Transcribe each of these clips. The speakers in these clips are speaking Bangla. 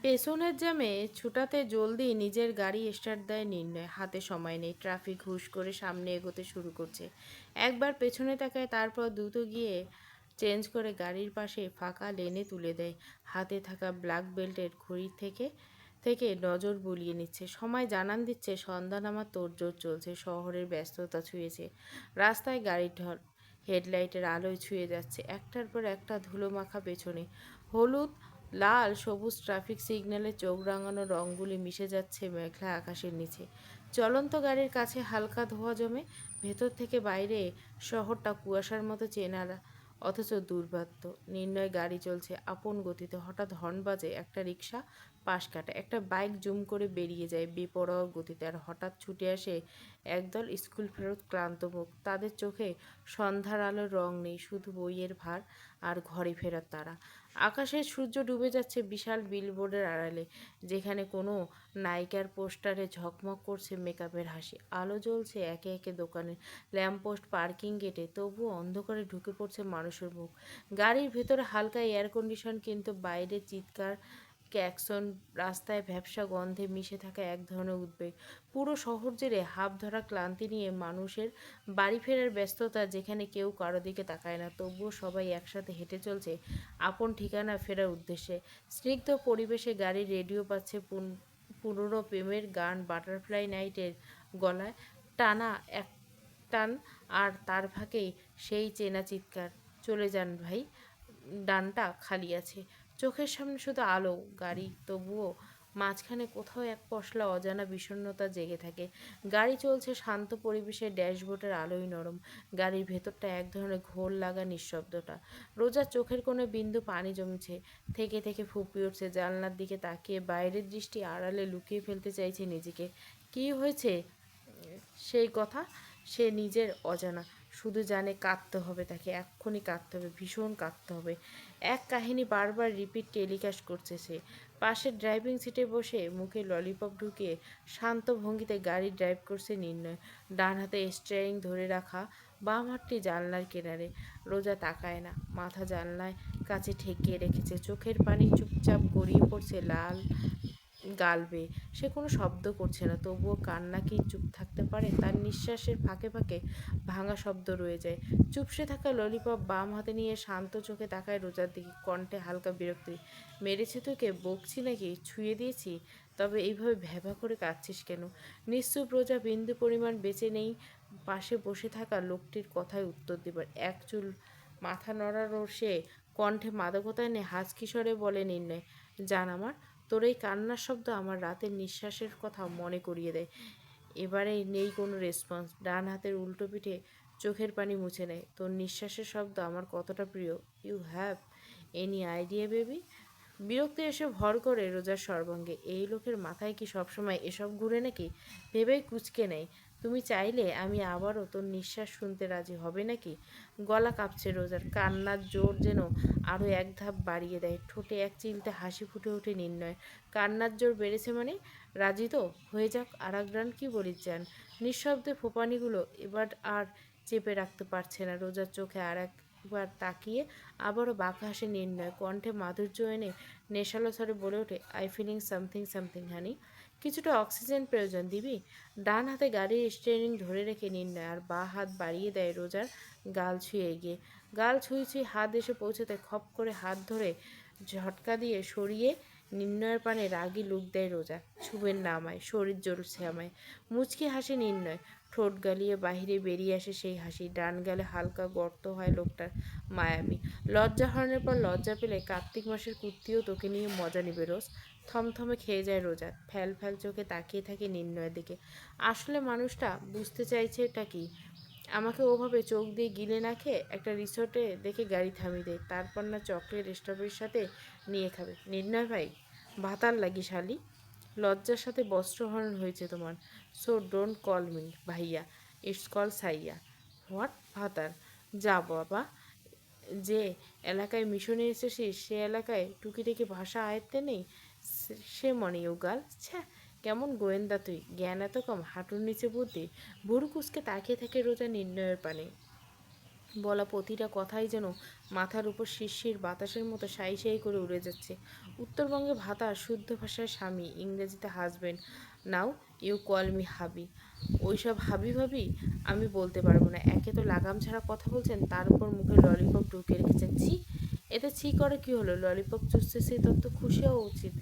পেছনের জ্যামে ছুটাতে জলদি নিজের গাড়ি স্টার্ট দেয় নির্ণয়। হাতে সময় নেই, ট্রাফিক হুশ করে সামনে এগোতে শুরু করছে। একবার পেছনে তাকায়, তারপর দ্রুত গিয়ে চেঞ্জ করে গাড়ির পাশে ফাঁকা লেনে তুলে দেয়। হাতে থাকা ব্ল্যাক বেল্টের ঘড়ি থেকে থেকে নজর বুলিয়ে নিচ্ছে, সময় জানান দিচ্ছে। সন্ধ্যা নামার তোড়জোড় চলছে, শহরের ব্যস্ততা ছুঁয়েছে রাস্তায় গাড়ির ঢল। হেডলাইটের আলোয় ছুঁয়ে যাচ্ছে একটার পর একটা ধুলোমাখা পেছনে। হলুদ, লাল, সবুজ ট্রাফিক সিগন্যালে চোখ রাঙানো রঙগুলি মিশে যাচ্ছে মেঘলা আকাশের নিচে। চলন্ত গাড়ির কাছে হালকা ধোঁয়া জমে। ভেতর থেকে বাইরে শহরটা কুয়াশার মতো চেনা, অথচ দুর্বাত্য। নির্ণয় গাড়ি চলছে আপন গতিতে। হঠাৎ হর্ন বাজে, একটা রিক্সা পাশ কাটে, একটা বাইক জুম করে বেরিয়ে যায় বেপরোয়া গতিতে। আর হঠাৎ ছুটে আসে একদল স্কুল ফেরত ক্লান্ত মুখ। তাদের চোখে সন্ধ্যার আলোর রং নেই, শুধু বইয়ের ভার আর ঘরে ফেরার তারা। আকাশে সূর্য ডুবে যাচ্ছে বিশাল বিলবোর্ডের আড়ালে, যেখানে কোনো নায়িকার পোস্টারে ঝকমক করছে মেকআপের হাসি। আলো জ্বলছে একে একে দোকানের ল্যাম্পপোস্ট, পার্কিং গেটে, তবুও অন্ধকারে ঢুকে পড়ছে মানুষের মুখ। গাড়ির ভেতরে হালকা এয়ার কন্ডিশন, কিন্তু বাইরে চিৎকার, ক্যাকসন, রাস্তায় ভ্যাপসা গন্ধে মিশে থাকা এক ধরনের উদ্বেগ। পুরো শহর জুড়ে হাঁপ ধরা ক্লান্তি নিয়ে মানুষের বাড়ি ফেরার ব্যস্ততা, যেখানে কেউ কারো দিকে তাকায় না, তবুও সবাই একসাথে হেঁটে চলছে আপন ঠিকানা ফেরার উদ্দেশ্যে। স্নিগ্ধ পরিবেশে গাড়ির রেডিও পাচ্ছে পুরনো প্রেমের গান, বাটারফ্লাই নাইটের গলায় টানা এক টান, আর তার ফাঁকেই সেই চেনা চিৎকার, চলে যান ভাই, ডানটা খালি আছে। চোখের সামনে শুধু আলো, গাড়ি, তবুও মাঝখানে কোথাও এক পশলা অজানা বিষণ্ণতা জেগে থাকে। গাড়ি চলছে শান্ত পরিবেশে, ড্যাশবোর্ডের আলোই নরম। গাড়ির ভেতরটা এক ধরনের ঘোর লাগা নিঃশব্দতা। রোজার চোখের কোনো বিন্দু পানি জমছে, থেকে থেকে ফুপিয়ে উঠছে। জানলার দিকে তাকিয়ে বাইরের দৃষ্টি আড়ালে লুকিয়ে ফেলতে চাইছে নিজেকে। কী হয়েছে সেই কথা সে নিজের অজানা, শুধু জানে কাঁদতে হবে, তাকে এক্ষুনি কাঁদতে হবে, ভীষণ কাঁদতে হবে। এক কাহিনী বারবার রিপিট টেলিকাস্ট করছে সে। পাশের ড্রাইভিং সিটে বসে মুখে ললিপপ ঢুকিয়ে শান্ত ভঙ্গিতে গাড়ি ড্রাইভ করছে নির্ণয়। ডান হাতে স্টিয়ারিং ধরে রাখা, বাম হাতটি জানলার কিনারে। রোজা তাকায় না, মাথা জানলায় কাছে ঠেকিয়ে রেখেছে। চোখের পানি চুপচাপ গড়িয়ে পড়ছে লাল গাল বেয়ে। সে কোনো শব্দ করছে না, তবুও কান্না কি চুপ থাকতে পারে? তার নিঃশ্বাসের ফাঁকে ফাঁকে ভাঙা শব্দ রয়ে যায়। চুপসে থাকা ললিপপ বাম হাতে নিয়ে শান্ত চোখে তাকায় রোজার দিকে, কণ্ঠে হালকা বিরক্তি। মেরেছি তোকে? বকছি নাকি? ছুঁয়ে দিয়েছি? তবে এইভাবে ভ্যাভা করে কাঁদছিস কেন? নিশ্চুপ রোজা বিন্দু পরিমাণ বেঁচে নেই পাশে বসে থাকা লোকটির কথায় উত্তর দেবার। এক চুল মাথা নড়ানো সে, কণ্ঠে মাদকতা এনে হাসকি স্বরে বলে নির্ণয়, জান আমার, তোর এই কান্নার শব্দ আমার রাতের নিঃশ্বাসের কথা মনে করিয়ে দেয়। এবারে নেই কোনো রেসপন্স। ডান হাতের উল্টো পিঠে চোখের পানি মুছে নেয়। তোর নিঃশ্বাসের শব্দ আমার কতটা প্রিয়। You have any idea baby? বিরক্তি এসে ভর করে রোজার সর্বাঙ্গে। এই লোকের মাথায় কি সবসময় এসব ঘুরে নাকি? ভেবেই কুঁচকে নেয়। তুমি চাইলে আমি আবারও তোর নিঃশ্বাস শুনতে রাজি হবে নাকি? গলা কাঁপছে রোজার, কান্নার জোর যেন আরও এক ধাপ বাড়িয়ে দেয়। ঠোঁটে এক চিলতে হাসি ফুটে ওঠে নির্ণয়। কান্নার জোর বেড়েছে মানে? রাজি তো? হয়ে যাক আর এক রান, কি বলিস যান? নিঃশব্দে ফোপানিগুলো এবার আর চেপে রাখতে পারছে না। রোজার চোখে আর একবার তাকিয়ে আবারও বাঁকা হাসে নির্ণয়, কণ্ঠে মাধুর্য এনে নেশালো স্বরে বলে ওঠে, আই ফিলিং সামথিং সামথিং হানি। কিছুটা অক্সিজেন প্রয়োজন, দিবি? ডান হাতে গাড়ির স্টিয়ারিং ধরে রেখে নির্ণয় আর বাঁ হাত বাড়িয়ে দেয় রোজার গাল ছুঁয়ে এগিয়ে। গাল ছুঁই ছুঁই হাত এসে পৌঁছতে খপ করে হাত ধরে ঝটকা দিয়ে সরিয়ে নির্ণয়ের পানে রাগী লুক দেয় রোজা। ছুবেন না আমায়, শরীর জ্বলছে আমায়। মুচকি হাসি নির্ণয়, ঠোঁট গালিয়ে বাহিরে বেরিয়ে আসে সেই হাসি। ডান গালে হালকা গর্ত হয় লোকটার, মায়াবী। লজ্জা হরণের পর লজ্জা পেলে কার্তিক মাসের কুর্তিও তোকে নিয়ে মজা নিবে রোজ। থমথমে খেয়ে যায় রোজা, ফ্যাল ফ্যাল চোখে তাকিয়ে থাকে নির্ণয়ের দিকে। আসলে মানুষটা বুঝতে চাইছে এটা কি? আমাকে ওভাবে চোখ দিয়ে গিলে না খেয়ে একটা রিসোর্টে দেখে গাড়ি থামিয়ে দেয়, তারপর না চকলেট স্ট্রবেরির সাথে নিয়ে খাবে। নির্ণয় ভাই, ভাতার লাগি শালি, লজ্জার সাথে বস্ত্রহরণ হয়েছে তোমার। সো ডোন্ট কল মি ভাইয়া, ইটস কল সাইয়া। হোয়াট ভাতার? যা বাবা, যে এলাকায় মিশনে এসেছিস সে এলাকায় টুকিটাকি ভাষা আয়ত্তে নেই? সে মনে উগাল, ছ্যা, কেমন গোয়েন্দা তুই, জ্ঞান এত কম, হাঁটুর নিচে বুদ্ধি। ভুরু কুচকে তাকিয়ে থাকে রোজা নির্ণয়ের পানে। বলা প্রতিটা কথাই যেন মাথার উপর শিরশির বাতাসের মতো সাই সাই করে উড়ে যাচ্ছে। উত্তরবঙ্গে ভাতা, শুদ্ধ ভাষায় স্বামী, ইংরেজিতে husband, now you call me hubby. ওইসব হাবি ভাবি আমি বলতে পারবো না। একে তো লাগাম ছাড়া কথা বলছেন, তার উপর মুখে ললিপপ ঢুকে রেখেছেন। ছি! এতে ছি করে কি হলো? ললিপপ চুষছে সেই তত্ত্ব খুশি হওয়া উচিত।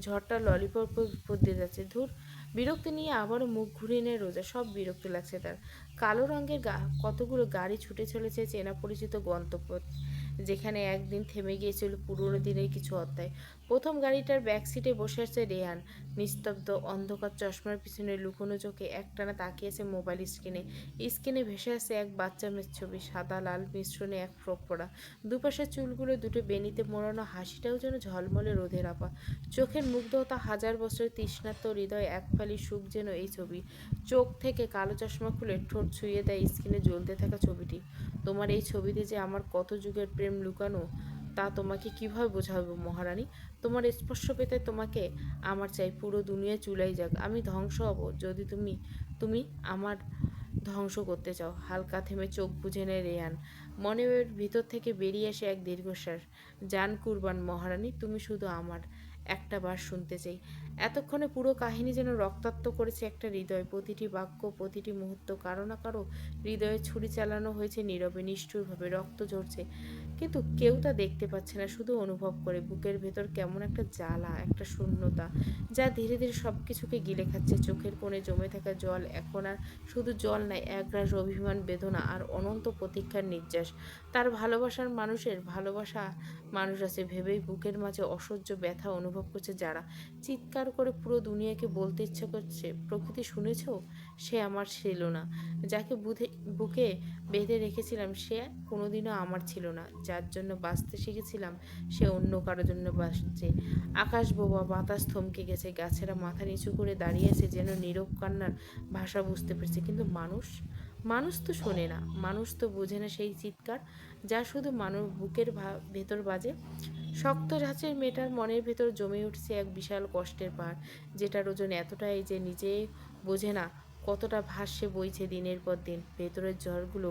ঝড়টা ললিপপ বিপদ দিয়ে যাচ্ছে। ধুর! বিরক্তি নিয়ে আবারও মুখ ঘুরিয়ে নেয় রোজা। সব বিরক্ত লাগছে তার। কালো রঙের কতগুলো গাড়ি ছুটে চলেছে চেনা পরিচিত গন্তব্য, যেখানে একদিন থেমে গিয়েছিল পুরনো দিনের কিছু অধ্যায়। প্রথম গাড়িটার ব্যাকসিটে বসে আছে রেহান, নিস্তব্ধ, অন্ধকার চশমার পিছনে লুকোনো চোখে একটানা তাকিয়েছে মোবাইল স্ক্রিনে। স্ক্রিনে ভেসে আছে এক বাচ্চা মেয়ের ছবি, সাদা লাল মিশ্রণে এক ফ্রক পরা, দুপাশের চুলগুলো দুটো বেনিতে মোড়ানো, হাসিটাও যেন ঝলমলে রোদের আপা, চোখের মুগ্ধতা হাজার বছরের তৃষ্ণার্ত হৃদয় এক ফালি সুখ যেন এই ছবি। চোখ থেকে কালো চশমা খুলে ঠোঁট ছুঁয়ে দেয় স্ক্রিনে জ্বলতে থাকা ছবিটি। তোমার এই ছবিতে যে আমার কত যুগের প্রেম লুকানো, তা তোমাকে কিভাবে বোঝাবো মহারানী? তোমার স্পর্শ পেতে তোমাকে আমার চাই। পুরো দুনিয়া চুলাই যাক, আমি ধ্বংস হব যদি তুমি তুমি আমার ধ্বংস করতে চাও। হালকা থেমে চোখ বুজে নেয় রেয়ান। মনের ভিতর থেকে বেরিয়ে আসে এক দীর্ঘশ্বাস। জান কুরবান মহারানী, তুমি শুধু আমার একটা বার শুনতে চাই। এতক্ষণে পুরো কাহিনী যেন রক্তাক্ত করেছে একটা হৃদয়। প্রতিটি বাক্য, প্রতিটি মুহূর্ত কারো না কারো হৃদয়ে ছুরি চালানো হয়েছে নীরবে, নিষ্ঠুরভাবে। রক্ত ঝরছে, কিন্তু কেউ তা দেখতে পাচ্ছে না, শুধু অনুভব করে। বুকের ভেতর কেমন একটা জ্বালা, একটা শূন্যতা, যা ধীরে ধীরে সব কিছুকে গিলে খাচ্ছে। চোখের কোণে জমে থাকা জল এখন আর শুধু জল নাই, একরাশ অভিমান, বেদনা আর অনন্ত প্রতীক্ষার নির্যাস। তার ভালোবাসার মানুষের ভালোবাসা মানুষ আছে ভেবেই বুকের মাঝে অসহ্য ব্যথা অনুভব করছে যারা। চিৎকার করে পুরো দুনিয়াকে বলতে ইচ্ছে করছে, প্রকৃতি শুনেছ? সে আমার ছিল না। যাকে বুকে বেঁধে রেখেছিলাম সে কোনোদিনও আমার ছিল না। যার জন্য বাঁচতে শিখেছিলাম সে অন্য কারোর জন্য বাঁচছে। আকাশ বোবা, বাতাস থমকে গেছে, গাছেরা মাথা নিচু করে দাঁড়িয়ে আছে যেন নীরব কান্নার ভাষা বুঝতে পেরেছে। কিন্তু মানুষ, মানুষ তো শোনে না, মানুষ তো বোঝে না সেই চিৎকার যা শুধু মানুষ বুকের ভেতর বাজে। শক্ত ধাঁচের মেয়েটার মনের ভেতর জমে উঠছে এক বিশাল কষ্টের পাহাড়, যেটার ওজন এতটাই যে নিজে বোঝে না কতটা ভাসে বইছে দিনের পর দিন। ভেতরের ঝড়গুলো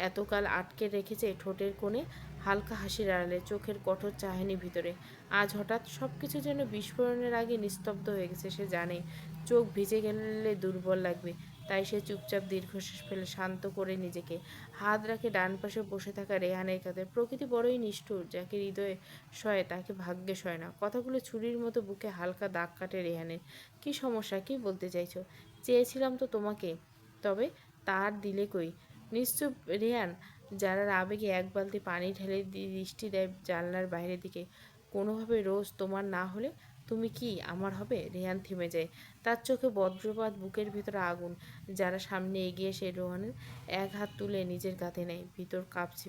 এতকাল আটকে রেখেছে ঠোঁটের কোণে হালকা হাসির আড়ালে, চোখের কঠোর চাহনি ভিতরে। আজ হঠাৎ সব কিছু যেন বিস্ফোরণের আগে নিস্তব্ধ হয়ে গেছে। সে জানে চোখ ভিজে গেলে দুর্বল লাগবে, তাই সে চুপচাপ দীর্ঘশ্বাস ফেলে শান্ত করে নিজেকে। হাত রাখে ডান পাশে বসে থাকা রেহানের কাঁধে। প্রকৃতি বড়ই নিষ্ঠুর, যাকে হৃদয়ে সয় তাকে ভাগ্যে সয় না। কথাগুলো ছুরির মতো বুকে হালকা দাগ কাটে রেহানের। কি সমস্যা, কি বলতে চাইছো? চেয়েছিলাম তো তোমাকে, তবে তার দিলে কই? নিশ্চুপ রেহান যারার আবেগে এক বালতি পানি ঢেলে দৃষ্টি দেয় জানলার বাইরের দিকে। কোনোভাবে রোজ তোমার না হলে তুমি কি আমার হবে? রেহান থেমে যায়, তার চোখে বজ্রপাত, বুকের ভিতরে আগুন। যারা সামনে এগিয়ে এসে রোহানের এক হাত তুলে নিজের কাঁধে নেয়। ভিতর কাঁপছে,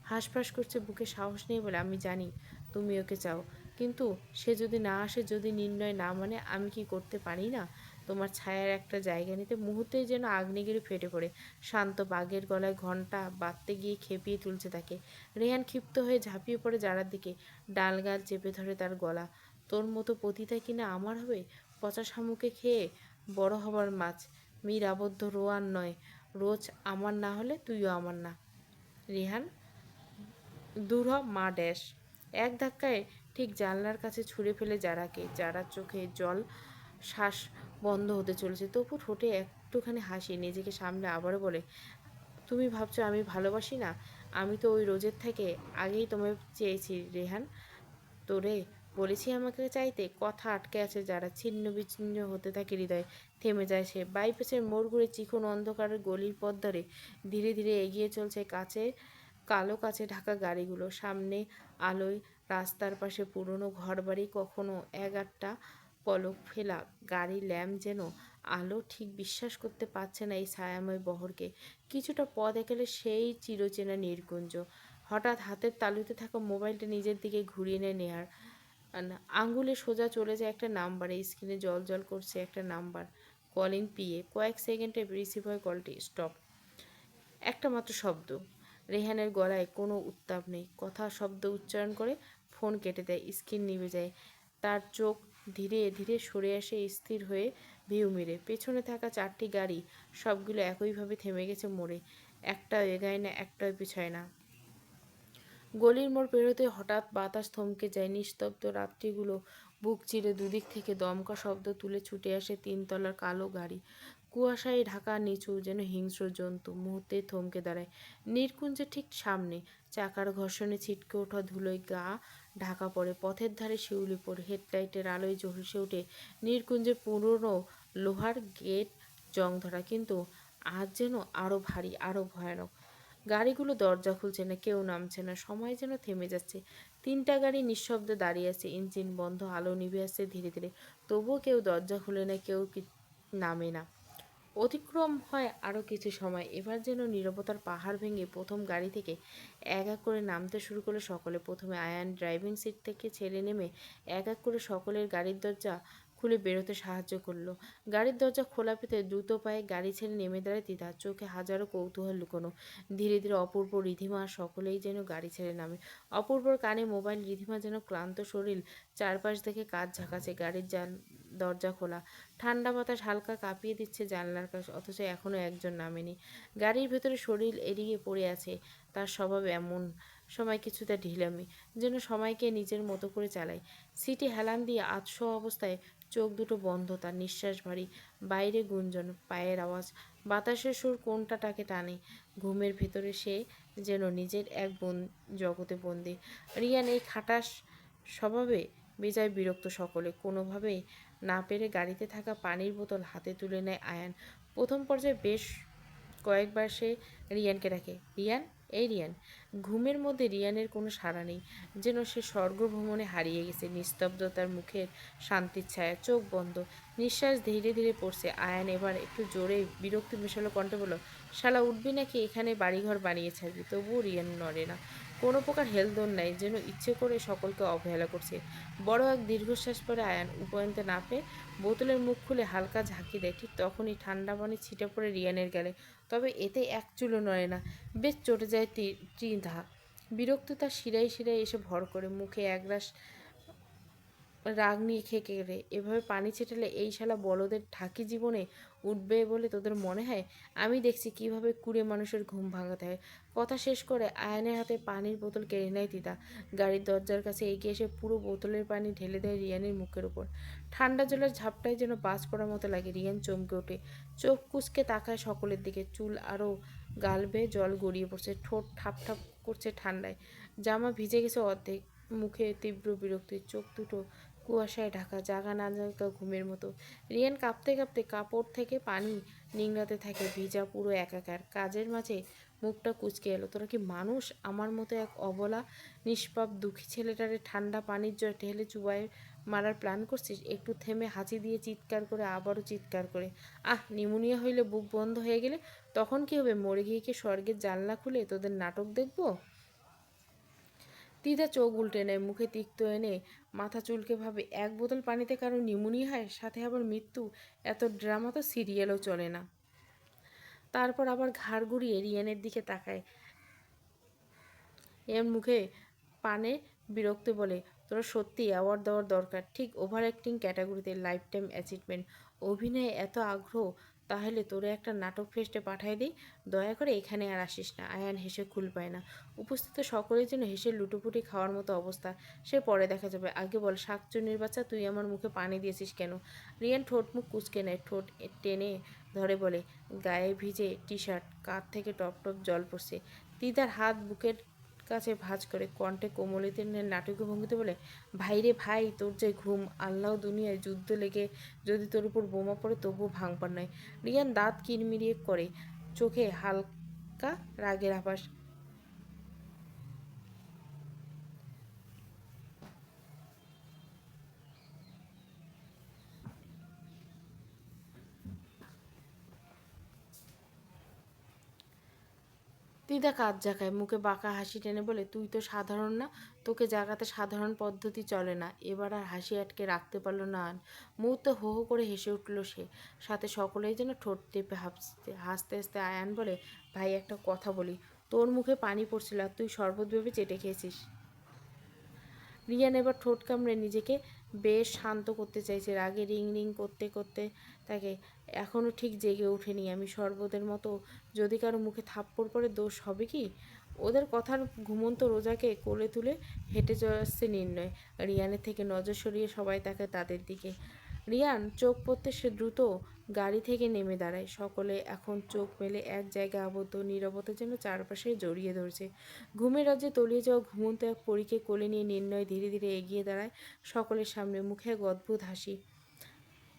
হাঁসফাঁস করছে, বুকে সাহস নেই বলে। আমি জানি তুমি ওকে চাও, কিন্তু সে যদি না আসে, যদি নির্ণয় না মানে, আমি কি করতে পারি না তোমার ছায়ার একটা জায়গা নিতে? মুহূর্তেই যেন আগ্নেয়গিরি ফেটে পড়ে। শান্ত বাঘের গলায় ঘন্টা বাজতে গিয়ে খেপিয়ে তুলছে তাকে। রেহান ক্ষিপ্ত হয়ে ঝাঁপিয়ে পড়ে জারার দিকে, ডালগাল চেপে ধরে তার গলা। তোর মতো পতিতা কিনা আমার হবে? পচা শামুকে খেয়ে বড় হবার মাছ, মীর আবদ্ধ রোয়ান নয়। রোজ আমার না হলে তুইও আমার না। রেহান দূর হ মা ড্যাশ! এক ধাক্কায় ঠিক জানলার কাছে ছুঁড়ে ফেলে জারাকে। যারার চোখে জল, শ্বাস বন্ধ হতে চলেছে, তবু ঠোঁটে একটুখানি হাসি। নিজেকে সামনে আবারও বলে, তুমি ভাবছো আমি ভালোবাসি না? আমি তো ওই রোজের থেকে আগেই তোমায় চেয়েছি রেহান। তোরে বলেছি আমাকে চাইতে? কথা আটকে আছে যারা, ছিন্ন বিচ্ছিন্ন হতে থাকে হৃদয়। থেমে যায় সে। বাইপাসের মোড় ঘুরে চিকন অন্ধকারের গলির পথ ধরে ধীরে ধীরে এগিয়ে চলছে কালো কাচে ঢাকা গাড়িগুলো। সামনে আলোয়, রাস্তার পাশে পুরনো ঘরবাড়ি, কখনো এক-আধটা পলক ফেলা গাড়ি ল্যাম্প যেন আলো। ঠিক বিশ্বাস করতে পারছে না এই ছায়াময় বহরকে। কিছুটা পথ এগেলে সেই চিরচেনা নির্গুঞ্জ। হঠাৎ হাতের তালুতে থাকা মোবাইলটা নিজের দিকে ঘুরিয়ে নেয় নেহার। আঙ্গুলে সোজা চলে যায় একটা নাম্বারে। স্ক্রিনে জল জল করছে একটা নাম্বার, কলিং পিএ। কয়েক সেকেন্ডে রিসিভ হয় কলটি। স্টপ। একটা মাত্র শব্দ। রেহানের গলায় কোনো উত্তাপ নেই। কথা শব্দ উচ্চারণ করে ফোন কেটে দেয়। স্ক্রিন নিভে যায়। তার চোখ ধীরে ধীরে সরে আসে, স্থির হয়ে ভিউ মিরে। পেছনে থাকা চারটি গাড়ি সবগুলো একইভাবে থেমে গেছে মোড়ে। একটাও এগায় না, একটাও পিছায় না। গলির মোড় পেরোতে হঠাৎ বাতাস থমকে যায়। নিস্তব্ধ রাত্রিগুলো বুক চিরে দুদিক থেকে দমকা শব্দ তুলে ছুটে আসে তিনতলার কালো গাড়ি। কুয়াশায় ঢাকা নিচু, যেন হিংস্র জন্তু। মুহূর্তে থমকে দাঁড়ায় নীরকুঞ্জের ঠিক সামনে। চাকার ঘর্ষণে ছিটকে ওঠা ধুলোয় গা ঢাকা পড়ে। পথের ধারে শিউলি পড়ে। হেডলাইটের আলোয় ঝলসে ওঠে নীরকুঞ্জের পুরনো লোহার গেট, জং ধরা, কিন্তু আজ যেন আরো ভারী, আরো ভয়ানক। গাড়িগুলো দরজা খুলছে না, কেউ নামছে না, সময় যেন থেমে যাচ্ছে। তিনটা গাড়ি নিঃশব্দে দাঁড়িয়ে আছে, ইঞ্জিন বন্ধ, আলো নিভে আসছে ধীরে ধীরে। তবুও কেউ দরজা খুলে না, কেউ নামে না। অতিক্রম হয় আরও কিছু সময়। এবার যেন নীরবতার পাহাড় ভেঙে প্রথম গাড়ি থেকে এক এক করে নামতে শুরু করলো সকলে। প্রথমে আয়ান ড্রাইভিং সিট থেকে ছেড়ে নেমে এক এক করে সকলের গাড়ির দরজা খুলে বেরোতে সাহায্য করলো। গাড়ির দরজা খোলা পেতে দ্রুত পায়ে গাড়ি ছেড়ে নেমে দাঁড়ায় তিতা, চোখে হাজারো কৌতূহল লুকোনো। ধীরে ধীরে অপূর্ব, রিধিমা সকলেই যেন গাড়ি ছেড়ে নামে। অপূর্বর কানে মোবাইল। রিধিমা যেন ক্লান্ত শরীর চারপাশ দেখে কাজ ঝাঁকাচ্ছে। গাড়ির দরজা খোলা, ঠান্ডা বাতাস হালকা কাঁপিয়ে দিচ্ছে জানলার কাছে, অথচ এখনও একজন নামেনি। গাড়ির ভেতরে শরীর এড়িয়ে পড়ে আছে। তার স্বভাব এমন সময় কিছুটা ঢিলামি, যেন সময়কে নিজের মতো করে চালায়। সিটে হেলান দিয়ে আধশোয়া অবস্থায়, চোখ দুটো বন্ধ, তার নিঃশ্বাস ভারী। বাইরে গুঞ্জন, পায়ের আওয়াজ, বাতাসের সুর কোনটা তাকে টানে। ঘুমের ভেতরে সে যেন নিজের এক জগতে বন্দি। রিয়ান এই খাটাস স্বভাবে বেজায় বিরক্ত সকলে। কোনোভাবেই না পেরে গাড়িতে থাকা পানির বোতল হাতে তুলে নেয় আয়ান। প্রথম পর্যায়ে বেশ কয়েকবার সে রিয়ানকে ডাকে, রিয়ান, এই রিয়ান। ঘুমের মধ্যে রিয়ানের কোনো সাড়া নেই, যেন সে স্বর্গভ্রমণে হারিয়ে গেছে। নিস্তব্ধতার মুখের শান্তির ছায়া, চোখ বন্ধ, নিঃশ্বাস ধীরে ধীরে পড়ছে। আয়ান এবার একটু জোরে বিরক্তি মেশালো কণ্ঠে বলল, শালা উঠবি নাকি এখানে বাড়িঘর বানিয়ে ছাড়বি? তবুও রিয়ান নড়ে না। কোনো প্রকার হেলদোল নাই, যেন ইচ্ছে করে সকলকে অবহেলা করছে। বড় এক দীর্ঘশ্বাস পরে আয়ান উপায়ন্তে না পেয়ে বোতলের মুখ খুলে হালকা ঝাঁকি দেয়। ঠিক তখনই ঠান্ডা পানি ছিটে পড়ে রিয়ানের গালে। তবে এতে এক চুলও নড়ে না। বেশ চটে যায় ত্রিধা। বিরক্ত তার শিরায় শিরায় এসে ভর করে। মুখে একরাশ রাগ নিয়ে খেকে রে, এভাবে পানি ছেটালে এই শালা বলদের ঢাকি জীবনে উঠবে বলে তোদের মনে হয়? আমি দেখছি কিভাবে কুড়ে মানুষের ঘুম ভাঙাতে হয়। কথা শেষ করে আয়নের হাতে পানির বোতল কেড়ে নেয় তিতা। গাড়ির দরজার কাছে এগিয়ে এসে পুরো বোতলের পানি ঢেলে দেয় রিয়ানের মুখের উপর। ঠান্ডা জলের ঝাপটায় যেন বাজ পড়ার মতো লাগে। রিয়ান চমকে ওঠে, চোখ কুঁচকে তাকায় সকলের দিকে। চুল আরও গাল বেয়ে জল গড়িয়ে পড়ছে, ঠোঁট ঠাপ ঠাপ করছে ঠান্ডায়, জামা ভিজে গেছে অর্ধেক। মুখে তীব্র বিরক্তি, চোখ দুটো কুয়াশায় ঢাকা, জাগা না জাগা ঘুমের মতো। রিয়ান কাঁপতে কাঁপতে কাপড় থেকে পানি নিংড়াতে থাকে, ভিজা পুরো একাকার। কাজের মাঝে মুখটা কুঁচকে এলো, তোরা কি মানুষ? আমার মতো এক অবলা নিষ্পাপ দুঃখী ছেলেটারে ঠান্ডা পানির জল ঢেলে চুবাই মারার প্ল্যান করছিস? একটু থেমে হাঁচি দিয়ে চিৎকার করে, আবারও চিৎকার করে, আহ, নিউমোনিয়া হইলে বুক বন্ধ হয়ে গেলে তখন কি হবে? মরে গিয়ে কি স্বর্গের জানলা খুলে তোদের নাটক দেখবো? তিতা চোখ উল্টে নেয়, মুখে তিক্ত এনে মাথা চুলকে ভাবে, এক বোতল পানিতে কারো নিউমোনিয়া হয়, সাথে আবার মৃত্যু? এত ড্রামা তো সিরিয়ালও চলে না। তারপর আবার ঘাড় ঘুরিয়ে রিয়ানের দিকে তাকায়। এর মুখে পানে বিরক্তি বলে, তোরা সত্যি অ্যাওয়ার্ড দেওয়ার দরকার, ঠিক ওভার অ্যাক্টিং ক্যাটাগরিতে লাইফ টাইম অ্যাচিভমেন্ট। অভিনয়ে এত আগ্রহ, তাহলে তোরে একটা নাটক ফেস্টে পাঠায় দিই। দয়া করে এখানে আর আসিস না। আয়ান হেসে খুল পায় না। উপস্থিত সকলের জন্য হেসে লুটোপুটি খাওয়ার মতো অবস্থা। সে পরে দেখা যাবে। আগে বল, শাকচুন্নির বাচ্চা, তুই আমার মুখে পানি দিয়েছিস কেন? রিয়ান ঠোঁট মুখ কুঁচকে নেয়, ঠোঁট টেনে ধরে বলে, গায়ে ভিজে টি শার্ট, কাঁধ থেকে টপ টপ জল পড়ছে। দিদার হাত বুকের কাছে ভাঁজ করে কণ্ঠে কোমলিতের নাটকীয় ভঙ্গিতে বলে, ভাই রে ভাই, তোর যে ঘুম, আল্লাহ দুনিয়ায় যুদ্ধ লেগে যদি তোর উপর বোমা পড়ে তবুও ভাঙবার নয়। রিয়ান দাঁত কিরমিরিয়ে করে, চোখে হালকা রাগের আভাস। দিদা কাঁধ ঝাঁকায়, মুখে বাঁকা হাসি টেনে বলে, তুই তো সাধারণ না, তোকে জাগাতে সাধারণ পদ্ধতি চলে না। এবার আর হাসি আটকে রাখতে পারল না আন। মুহূর্তে হো হো করে হেসে উঠল সে। সাথে সকলেই যেন ঠোঁট টেপে হাসতে হাসতে হাসতে আয়ান বলে, ভাই একটা কথা বলি, তোর মুখে পানি পড়ছিল আর তুই শরবত ভেবে চেটে খেয়েছিস। রিয়ান এবার ঠোঁট কামড়ে নিজেকে বেশ শান্ত করতে চাইছে, রাগে রিং রিং করতে করতে তাকে। এখনও ঠিক জেগে ওঠেনি আমি, শরবতের মতো যদি কারো মুখে থাপ্পড় পড়ে দোষ হবে কি? ওদের কথার ঘুমন্ত রোজাকে কোলে তুলে হেঁটে যাচ্ছে নির্ণয়। রিয়ানের থেকে নজর সরিয়ে সবাই তাকে তাদের দিকে। রিয়ান চোখ পড়তে সে দ্রুত গাড়ি থেকে নেমে দাঁড়ায়। সকলে এখন চোখ মেলে এক জায়গায় আবদ্ধ, নীরবতা যেন চারপাশে জড়িয়ে ধরছে। ঘুমের রাজ্যে তলিয়ে যাওয়া ঘুমন্ত এক পরীকে কোলে নিয়ে নির্ণয় ধীরে ধীরে এগিয়ে দাঁড়ায় সকলের সামনে, মুখে এক অদ্ভুত হাসি।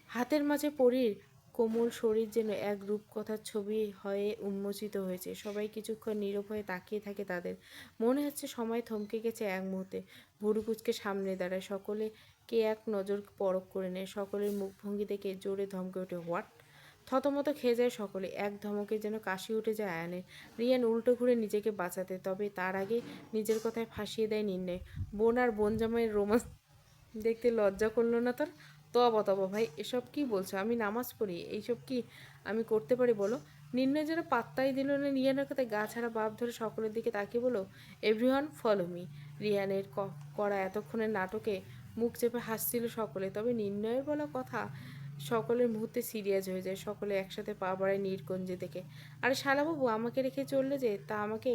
হাতের মাঝে পরীর কোমল শরীর যেন এক রূপকথার ছবি হয়ে উন্মোচিত হয়েছে। সবাই কিছুক্ষণ নীরব হয়ে তাকিয়ে থাকে তাদের। মনে হচ্ছে সময় থমকে গেছে এক মুহূর্তে। ভুরু কুচকে সামনে দাঁড়ায় সকলে, কে এক নজর পরখ করে নেয়। সকলের মুখভঙ্গি দেখে জোরে ধমকে ওঠে, হোয়াট! থতমত খেয়ে যায় সকলে। এক ধমকে যেন কাশি উঠে যায় আয়ানের। রিয়ান উল্টো ঘুরে নিজেকে বাঁচাতে, তবে তার আগে নিজের কথায় ফাঁসিয়ে দেয় নির্ণয়। বোন আর বোন জামাইয়ের রোমান্স দেখতে লজ্জা করলো না তোর? তবা তবা ভাই, এসব কি বলছো? আমি নামাজ পড়ি, এইসব কি আমি করতে পারি বলো? নির্ণয় যেন পাত্তাই দিল না রিয়ানের কথায়, গা ছাড়া ভাব ধরে সকলের দিকে তাকিয়ে বলো, এভরিওয়ান ফলো মি। রিয়ানের করা এতক্ষণের নাটকে মুখ চেপে হাসছিল সকলে, তবে নির্ণয়ের বলা কথা সকলের মুহূর্তে সিরিয়াস হয়ে যায়। সকলে একসাথে পা বাড়ায় নীরকুঞ্জে দেখে। আরে শালাবাবু, আমাকে রেখে চললে যে, তা আমাকে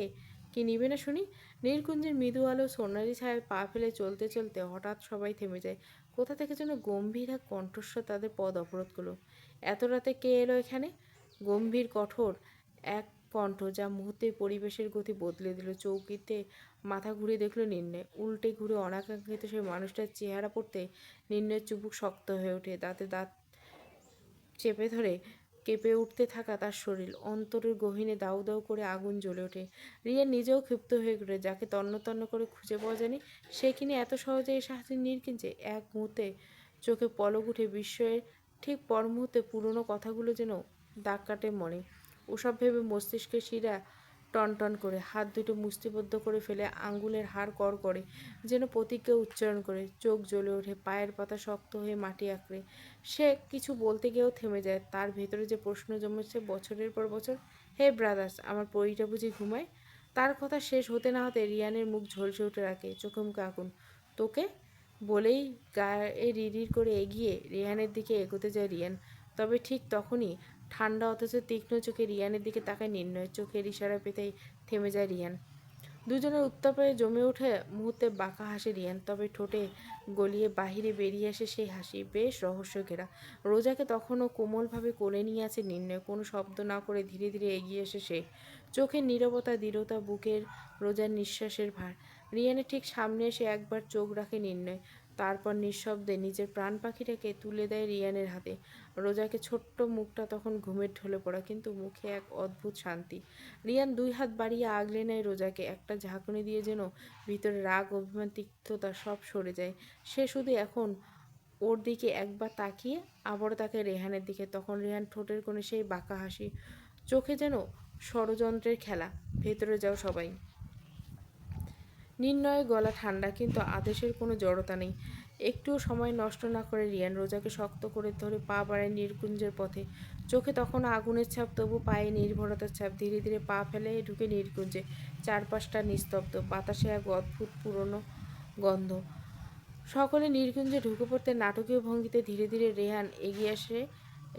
কি নিবে না শুনি? নীলকুঞ্জের মৃদু আলো সোনালি ছায়ায় পা ফেলে চলতে চলতে হঠাৎ সবাই থেমে যায়। কোথা থেকে যেন গম্ভীর এক কণ্ঠস্বর তাদের পথ অবরোধ করলো। এত রাতে কে এলো এখানে? গম্ভীর কঠোর এক কণ্ঠ, যা মুহূর্তেই পরিবেশের গতি বদলে দিল। চৌকিতে মাথা ঘুরিয়ে দেখলো নির্ণয়। উল্টে ঘুরে অনাকাঙ্ক্ষিত সেই মানুষটার চেহারা পড়তে নির্ণয়ের চুবুক শক্ত হয়ে ওঠে। দাঁতে দাঁত চেপে ধরে কেঁপে উঠতে থাকা তার শরীর, অন্তরের গহীনে দাউ দাউ করে আগুন জ্বলে ওঠে। রিয়া নিজেও ক্ষিপ্ত হয়ে ওঠে। যাকে তন্ন তন্ন করে খুঁজে পাওয়া যায়নি, সে কিনে এত সহজে এসে হাসির নীর কিনছে। এক মুহূর্তে চোখে পলক উঠে বিস্ময়ের, ঠিক পর মুহূর্তে পুরনো কথাগুলো যেন দাগ কাটে মনে। ওসব ভেবে মস্তিষ্কের শিরা টনটন করে, হাত দুটো মুষ্টিবদ্ধ করে ফেলে আঙ্গুলের হাড় কড় করে, যেন প্রতিজ্ঞা উচ্চারণ করে। চোখ জ্বলে ওঠে, পায়ের পাতা শক্ত হয়ে মাটি আঁকড়ে। সে কিছু বলতে গিয়েও থেমে যায়। তার ভেতরে যে প্রশ্ন জমেছে বছরের পর বছর, হে ব্রাদার্স, আমার পরীটা বুঝি ঘুমায়? তার কথা শেষ হতে না হতে রিয়ানের মুখ ঝলসে উঠে রাখে, চোখে মুখে আগুন। তোকে বলেই গায়ে রিড়ির করে এগিয়ে রিয়ানের দিকে এগোতে যায় রিয়ান। তবে ঠিক তখনই ঠান্ডা অথচ তীক্ষ্ণ চোখে রিয়ানের দিকে তাকায় নির্ণয়। চোখের ইশারা পেতেই থেমে যায় রিয়ান। দুজনের উত্তাপে জমে ওঠে মুহূর্তে বাঁকা হাসে রিয়ান, তবে ঠোঁটে গলিয়ে বাহিরে বেরিয়ে আসে সেই হাসি, বেশ রহস্য ঘেরা। রোজাকে তখনও কোমলভাবে কোলে নিয়ে আছে নির্ণয়। কোনো শব্দ না করে ধীরে ধীরে এগিয়ে এসে সে, চোখের নীরবতা, দৃঢ়তা, বুকের রোজার নিঃশ্বাসের ভার। রিয়ানের ঠিক সামনে এসে একবার চোখ রাখে নির্ণয়, তারপর নিঃশব্দে নিজের প্রাণ পাখিটাকে তুলে দেয় রিয়ানের হাতে। রোজাকে ছোট্ট মুখটা তখন ঘুমের ঢলে পড়া, কিন্তু মুখে এক অদ্ভুত শান্তি। রিয়ান দুই হাত বাড়িয়ে আগলে নেয় রোজাকে, একটা ঝাঁকুনি দিয়ে যেন ভিতরে রাগ, অভিমান, তিক্ততা সব সরে যায়। সে শুধু এখন ওর দিকে একবার তাকিয়ে আবারও তাকে রেহানের দিকে। তখন রেহান ঠোঁটের কোণে সেই বাঁকা হাসি, চোখে যেন ষড়যন্ত্রের খেলা। ভেতরে যাও সবাই। নির্ণয়ের গলা ঠান্ডা, কিন্তু আদেশের কোনো জড়তা নেই। একটুও সময় নষ্ট না করে রিয়ান রোজাকে শক্ত করে ধরে পা বাড়ায় নির্কুঞ্জের পথে। চোখে তখন আগুনের ছাপ, তবু পায়ে নির্ভরতার ছাপ। ধীরে ধীরে পা ফেলে ঢুকে নির্কুঞ্জে। চারপাশটা নিস্তব্ধ, বাতাসে এক অদ্ভুত পুরনো গন্ধ। সকলে নির্কুঞ্জে ঢুকে পড়তে নাটকীয় ভঙ্গিতে ধীরে ধীরে রেহান এগিয়ে আসে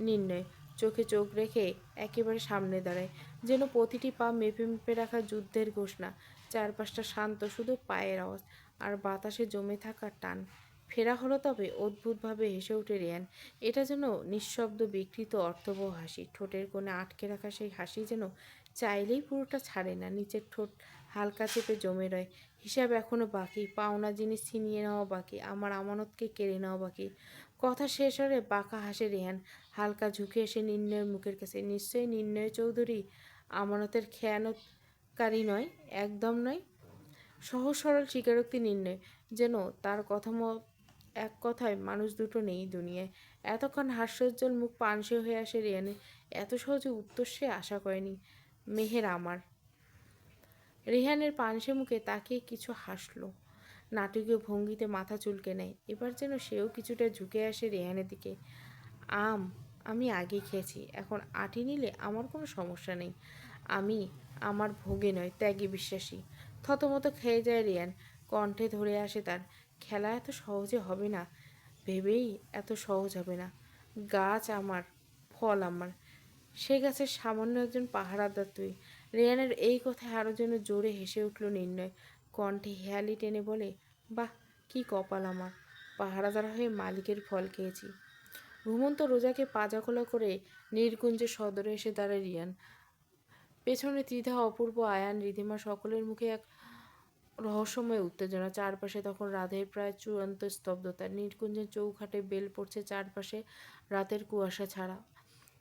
নির্ণয়। চোখে চোখ রেখে একেবারে সামনে দাঁড়ায়, যেন প্রতিটি পা মেপে মেপে রাখা যুদ্ধের ঘোষণা। চারপাশটা শান্ত, শুধু পায়ের আওয়াজ আর বাতাসে জমে থাকা টান। ফেরা হলো তবে, অদ্ভুতভাবে হেসে ওঠে রেয়ান। এটা যেন নিঃশব্দ, বিকৃত, অর্থবহ হাসি। ঠোঁটের কোণে আটকে রাখা সেই হাসি যেন চাইলেই পুরোটা ছাড়ে না। নিচের ঠোঁট হালকা চেপে জমে রয়। হিসাব এখনো বাকি, পাওনা জিনিস ছিনিয়ে নেওয়া বাকি, আমার আমানতকে কেড়ে নেওয়া বাকি। কথা শেষ হলে বাঁকা হাসে রেহান, হালকা ঝুঁকে এসে নির্ণয়ের মুখের কাছে। নিশ্চয়ই নির্ণয় চৌধুরী আমানতের খেয়ানতকারী নয়, একদম নয়। সহজ সরল স্বীকারোক্তি নির্ণয়, যেন তার কথা এক কথায় মানুষ দুটো নেই দুনিয়ায়। এতক্ষণ হাস্যোজ্জ্বল মুখ পানসে হয়ে আসে রেহানের। এত সহজে উত্তর সে আশা করেনি। মেহের আমার। রেহানের পানসে মুখে তাকিয়ে কিছু হাসলো, নাটকীয় ভঙ্গিতে মাথা চুলকে নেয়। এবার যেন সেও কিছুটা ঝুঁকে আসে রেহানের দিকে। আম আমি আগে খেয়েছি, এখন আঁটি নিলে আমার কোনো সমস্যা নেই। আমি আমার ভোগে নয়, ত্যাগে বিশ্বাসী। থতমত খেয়ে যায় রেয়ান, কণ্ঠে ধরে আসে তার, খেলা এত সহজে হবে না। ভেবেই এত সহজ হবে না। গাছ আমার, ফল আমার, সে গাছের সামান্য একজন পাহারাদার তুই। রেয়ানের এই কথায় আরও যেন জোরে হেসে উঠল নির্ণয়, কণ্ঠে হেয়ালি টেনে বলে, বাহ, কি কপাল আমার, পাহারাদার হয়ে মালিকের ফল খেয়েছি। ঘুমন্ত রোজাকে পাজাখোলা করে নির্গুঞ্জে সদরে এসে দাঁড়ায় রিয়ান। পেছনে ত্রিধা, অপূর্ব, আয়ান, রিধিমা, সকলের মুখে এক রহস্যময় উত্তেজনা। চারপাশে তখন রাতের প্রায় চূড়ান্ত স্তব্ধতা। নির্কুঞ্জের চৌখাটে বেল পড়ছে, চারপাশে রাতের কুয়াশা ছাড়া।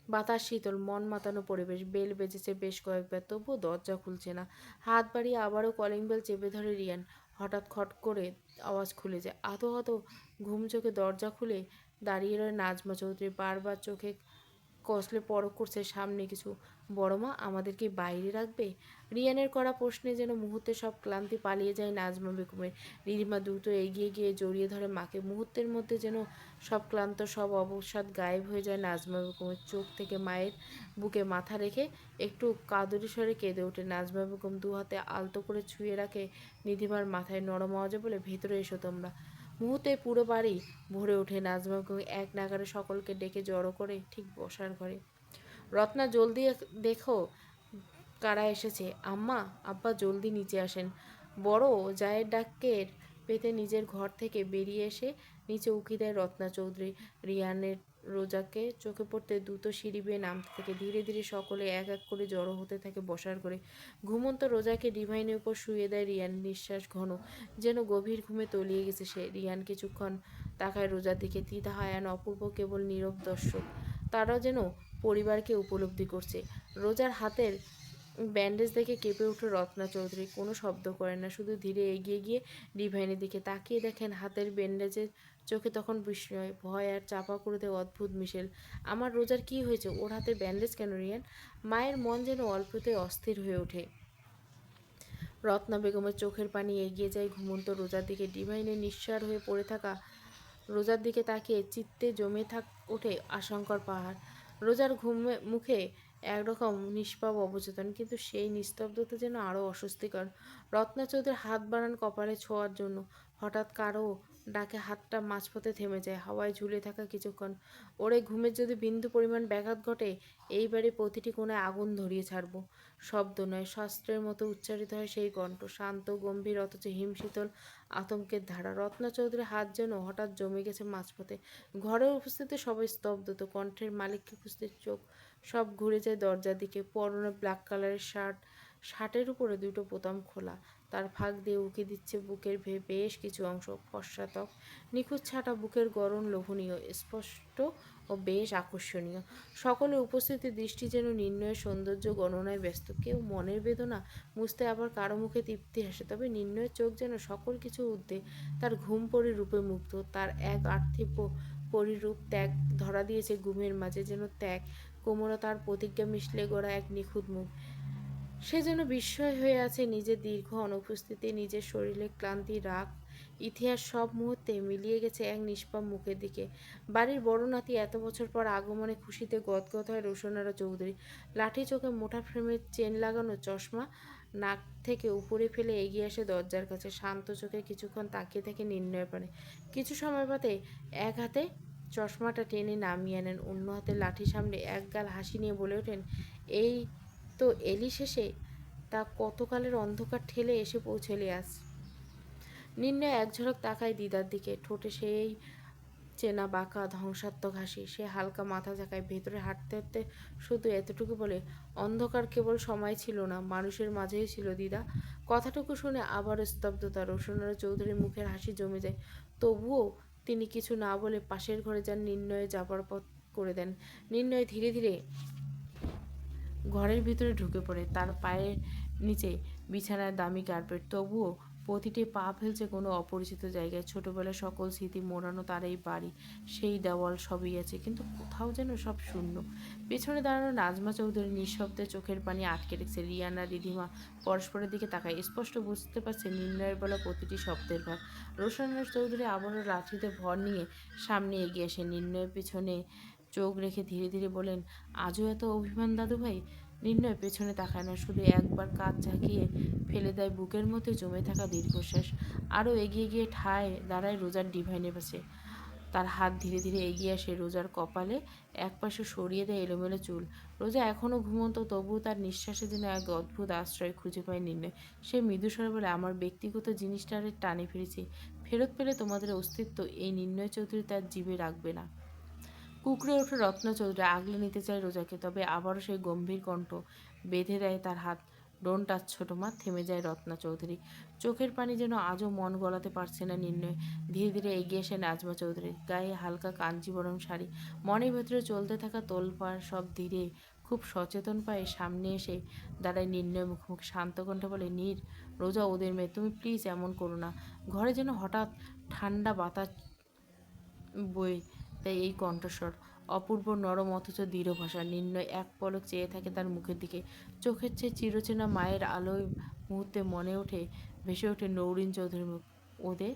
বাতাস শীতল, মন মাতানো পরিবেশ। বেল বেজেছে বেশ কয়েকবার, তবুও দরজা খুলছে না। হাত বাড়িয়ে আবারও কলিং বেল চেপে ধরে রিয়ান। হঠাৎ খট করে আওয়াজ খুলে যায়। আতো আতো ঘুম চোখে দরজা খুলে দাঁড়িয়ে রয় নাজমা চৌধুরী। বারবার চোখে কষলে পরখ করছে সামনে কিছু। বড় মা, আমাদের কি বাইরে রাখবে? রিয়ানের করা প্রশ্নে যেন মুহূর্তে সব ক্লান্তি পালিয়ে যায় নাজমা বেগমের। রিধিমা দ্রুত এগিয়ে গিয়ে জড়িয়ে ধরে মাকে। মুহূর্তের মধ্যে যেন সব ক্লান্ত, সব অবসাদ গায়েব হয়ে যায় নাজমা বেগমের চোখ থেকে। মায়ের বুকে মাথা রেখে একটু কাঁদুরি স্বরে কেঁদে ওঠে নাজমা বেগম। দু হাতে আলতো করে ছুঁয়ে রাখে নিধিমার মাথায়, নরম আওয়াজে বলে, ভেতরে এসো তোমরা। মুহূর্তে পুরো বাড়ি ভরে ওঠে। নাজমা বেগম এক নাগারে সকলকে ডেকে জড়ো করে ঠিক বসার ঘরে। রত্না, জলদি দেখো কারা এসেছে। আম্মা, আব্বা, জলদি নিচে আসেন। বড় জায়ের ডাকের পেতে নিজের ঘর থেকে বেরিয়ে এসে নিচে উকি দেয় রত্না চৌধুরী। রিয়ানের রোজাকে চোখে পড়তে দ্রুত সিঁড়ি বেয়ে নামতে থাকে। ধীরে ধীরে সকলে এক এক করে জড়ো হতে থাকে বসার ঘরে। ঘুমন্ত রোজাকে ডিভাইনের উপর শুয়ে দেয় রিয়ান। নিঃশ্বাস ঘন, যেন গভীর ঘুমে তলিয়ে গেছে সে। রিয়ান কিছুক্ষণ তাকায় রোজার দিকে। ত্রিধা, আয়ান, অপূর্ব কেবল নীরব দর্শক। তারাও যেন পরিবারকে উপলব্ধি করছে। রোজার হাতের ব্যান্ডেজ দেখে কেঁপে উঠল রত্না চৌধুরী। কোনো শব্দ করেন না, শুধু ধীরে এগিয়ে গিয়ে ডিভাইনের দিকে তাকিয়ে দেখেন হাতের ব্যান্ডেজের। চোখে তখন বিস্ময়, ভয় আর চাপা ক্রোধে অদ্ভুত মিশেল। আমার রোজার কি হয়েছে? ওর হাতে ব্যান্ডেজ কেন রিয়ান? মায়ের মন যেন অল্পতেই অস্থির হয়ে ওঠে। রত্না বেগমের চোখের পানি এগিয়ে যায় ঘুমন্ত রোজার দিকে। ডিভাইনের নিঃস্বার হয়ে পড়ে থাকা রোজার দিকে তাকিয়ে চিত্তে জমে ওঠে আশঙ্কার পাহাড়। রোজার মুখে একরকম নিষ্পাপ অবচেতন, কিন্তু সেই নিস্তব্ধতা যেন আরও অস্বস্তিকর। রত্না চৌধুরী হাত বাড়ান কপালে ছোঁয়ার জন্য। হঠাৎ কারো ডাকে হাতটা মাঝপথে থেমে যায়। হাওয়ায় ঝুলে থাকা কিছুক্ষণ। ওরে ঘুমের যদি বিন্দু পরিমাণ ব্যাঘাত ঘটে, এইবারে প্রতিটি কোণায় আগুন ধরিয়ে ছাড়ব। শব্দ নয়, শাস্ত্রের মতো উচ্চারিত হয় সেই কণ্ঠ, শান্ত, গম্ভীর, অথচ হিমশীতল আতঙ্কের ধারা। রত্না চৌধুরীর হাত যেন হঠাৎ জমে গেছে মাঝপথে। ঘরের উপস্থিতি সবাই স্তব্ধত। কণ্ঠের মালিককে খুঁজতে চোখ সব ঘুরে যায় দরজার দিকে। পরনে ব্ল্যাক কালারের শার্ট, শার্টের উপরে দুটো বোতাম খোলা। তার ফাঁক দিয়ে উকি দিচ্ছে বুকের বেশ কিছু অংশ। ফর্সা ত্বক, নিখুঁত ছাটা, বুকের গড়ন লোভনীয়, স্পষ্ট ও বেশ আকর্ষণীয়। সকলের উপস্থিতির দৃষ্টি যেন নির্ণয়ের সৌন্দর্য গণনায় ব্যস্ত। কেউ মনের বেদনা মুছতে, আবার কারো মুখে তৃপ্তি হাসে। তবে নির্ণয়ের চোখ যেন সকল কিছু ঊর্ধ্বে। তার ঘুম পরিরূপে মুগ্ধ। তার এক আর্থিব পরিরূপ ত্যাগ ধরা দিয়েছে ঘুমের মাঝে, যেন ত্যাগ, কোমলতা আর প্রতিজ্ঞা মিশলে গড়া এক নিখুঁত মুখ। সে যেন বিস্ময় হয়ে আছে নিজের দীর্ঘ অনুপস্থিতি, নিজের শরীরে ক্লান্তি, রাগ, ইতিহাস সব মুহূর্তে মিলিয়ে গেছে এক নিষ্পাপ মুখের দিকে। বাড়ির বড় নাতি এত বছর পর আগমনে খুশিতে গদগদ হয় রোশনারা চৌধুরী। লাঠি চোখে মোটা ফ্রেমের চেন লাগানো চশমা নাক থেকে উপরে ফেলে এগিয়ে আসে দরজার কাছে। শান্ত চোখে কিছুক্ষণ তাকিয়ে থাকে নির্ণয় পানে। কিছু সময় বাদে এক হাতে চশমাটা টেনে নামিয়ে আনেন, অন্য হাতে লাঠি সামনে একগাল হাসি নিয়ে বলে ওঠেন, এই তো এলি শেষে। তা কতকালের অন্ধকার ঠেলে এসে পৌঁছলি আজ। নির্ণয় এক ঝলক তাকায় দিদার দিকে। ঠোঁটে সেই চেনা বাঁকা ধ্বংসাত্মক হাসি। সে হালকা মাথা ঝাঁকায়। ভেতরে হাঁটতে হাঁটতে শুধু এতটুকু বলে, অন্ধকার কেবল সময় ছিল না, মানুষের মাঝেই ছিল দিদা। কথাটুকু শুনে আবারও স্তব্ধতা। রোশনারা চৌধুরীর মুখের হাসি জমে যায়। তবুও তিনি কিছু না বলে পাশের ঘরে যান, নির্ণয়ে যাবার পথ করে দেন। নির্ণয় ধীরে ধীরে ঘরের ভিতরে ঢুকে পড়ে। তার পায়ের নিচে বিছানায় দামি কার্পেট, তবুও প্রতিটি পা ফেলছে কোনো অপরিচিত জায়গায়। ছোটবেলার সকল স্মৃতি মোড়ানো তার এই বাড়ি, সেই দেওয়াল, সবই আছে, কিন্তু কোথাও যেন সব শূন্য। পেছনে দাঁড়ানো নাজমা চৌধুরী নিঃশব্দে চোখের পানি আটকে রেখেছে। রিয়ান আর রিধিমা পরস্পরের দিকে তাকায়, স্পষ্ট বুঝতে পারছে নির্ণয়ের বলা প্রতিটি শব্দের ভার। রোশনার চৌধুরী আবারও লাঠিতে ভর নিয়ে সামনে এগিয়ে আসে। নির্ণয়ের পিছনে চোখ রেখে ধীরে ধীরে বলেন, আজও এত অভিমান দাদুভাই? নির্ণয় পেছনে তাকায় না, শুধু একবার কাঁধ ঝাঁকিয়ে ফেলে দেয় বুকের মধ্যে জমে থাকা দীর্ঘশ্বাস। আরও এগিয়ে গিয়ে ঠায় দাঁড়ায় রোজার ডিভাইনের পাশে। তার হাত ধীরে ধীরে এগিয়ে আসে রোজার কপালে, একপাশে সরিয়ে দেয় এলোমেলো চুল। রোজা এখনও ঘুমন্ত, তবুও তার নিঃশ্বাসে যেন এক অদ্ভুত আশ্রয় খুঁজে পায় নির্ণয়। সে মৃদুস্বরে বলে, আমার ব্যক্তিগত জিনিসটার টানে ফিরেছি। ফেরত পেলে তোমাদের অস্তিত্ব এই নির্ণয় চৌধুরী তার জিভে রাখবে না। কুঁকড়ে ওঠে রত্না চৌধুরী, আগলে নিতে চায় রোজাকে, তবে আবারও সেই গম্ভীর কণ্ঠ বেঁধে দেয় তার হাত। ডোন্ট টাচ ছোট মা। থেমে যায় রত্না চৌধুরী। চোখের পানি যেন আজও মন গলাতে পারছে না নির্ণয়। ধীরে ধীরে এগিয়ে আসে নাজমা চৌধুরী, গায়ে হালকা কাঞ্জিবরম শাড়ি, মনের ভেতরে চলতে থাকা তোলপাড় সব ধীরে খুব সচেতন পায়ে সামনে এসে দাঁড়ায় নির্ণয়, মুখোমুখি শান্ত কণ্ঠে বলে, নীর, রোজা ওদের মেয়ে, তুমি প্লিজ এমন করো না। ঘরে যেন হঠাৎ ঠান্ডা বাতাস বই, তাই এই কণ্ঠস্বর অপূর্ব নরম অথচ দৃঢ় ভাষা। নির্ণয় এক পলক চেয়ে থাকে তার মুখের দিকে। চোখের চেয়ে চিরচেনা মায়ের আলোয় মুহূর্তে মনে ওঠে, ভেসে ওঠে নৌরিন চৌধুরীর মুখ। ওদের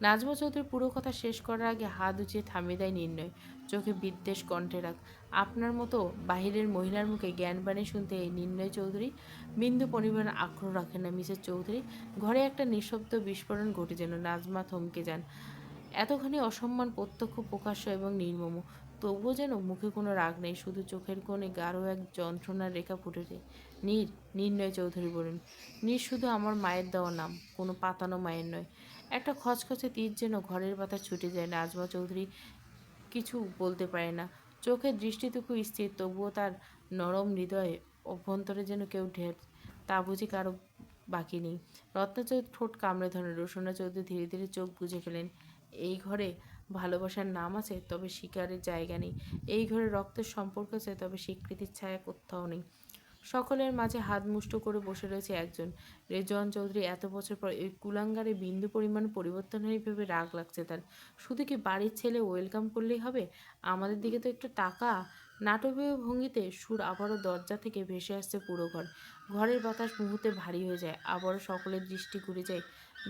নাজমা চৌধুরী পুরো কথা শেষ করার আগে হাত উঁচিয়ে থামিয়ে দেয় নির্ণয়, চোখে বিদ্বেষ, কণ্ঠে রাগ। আপনার মতো বাহিরের মহিলার মুখে জ্ঞানবাণী শুনতে এই নির্ণয় চৌধুরী বিন্দু পরিমাণ আগ্রহ রাখেন না। মিসেস চৌধুরী, ঘরে একটা নিঃশব্দ বিস্ফোরণ ঘটে যেন। নাজমা থমকে যান। এতখানি অসম্মান প্রত্যক্ষ, প্রকাশ্য এবং নির্মম, তবুও যেন মুখে কোনো রাগ নেই, শুধু চোখের কোণে গাঢ় এক যন্ত্রণার রেখা ফুটেছে। নীর, নির্ণয় চৌধুরী বলুন। নীর শুধু আমার মায়ের দেওয়া নাম, কোনো পাতানো মায়ের নয়। একটা খচখচে তীর যেন ঘরের পাতা ছুটে যায়। নাজমা চৌধুরী কিছু বলতে পারে না, চোখের দৃষ্টিটুকু স্থির, তবুও তার নরম হৃদয়ে অভ্যন্তরে যেন কেউ ঢের, তা বুঝি কারো বাকি নেই। রত্না চৌধুরী ঠোঁট কামড়ে ধরেন। রোশনা চৌধুরী ধীরে ধীরে চোখ বুজে ফেলেন। এই ঘরে ভালোবাসার নাম আছে, তবে শিকারের জায়গা নেই। এই ঘরে রক্তের সম্পর্ক আছে, তবে স্বীকৃতির ছায়া কোথাও নেই। সকলের মাঝে হাত মুষ্ট করে বসে রয়েছে একজন, রেজওয়ান চৌধুরী। এত বছর পর এই কুলাঙ্গারে বিন্দু পরিমাণ পরিবর্তন হয়ে ভেবে রাগ লাগছে তার। শুধু কি বাড়ির ছেলে ওয়েলকাম করলেই হবে? আমাদের দিকে তো একটু টাকা। নাটকীয় ভঙ্গিতে সুর আবারও দরজা থেকে ভেসে আসছে পুরো ঘর। ঘরের বাতাস মুহূর্তে ভারী হয়ে যায়। আবারও সকলের দৃষ্টি ঘুরে যায়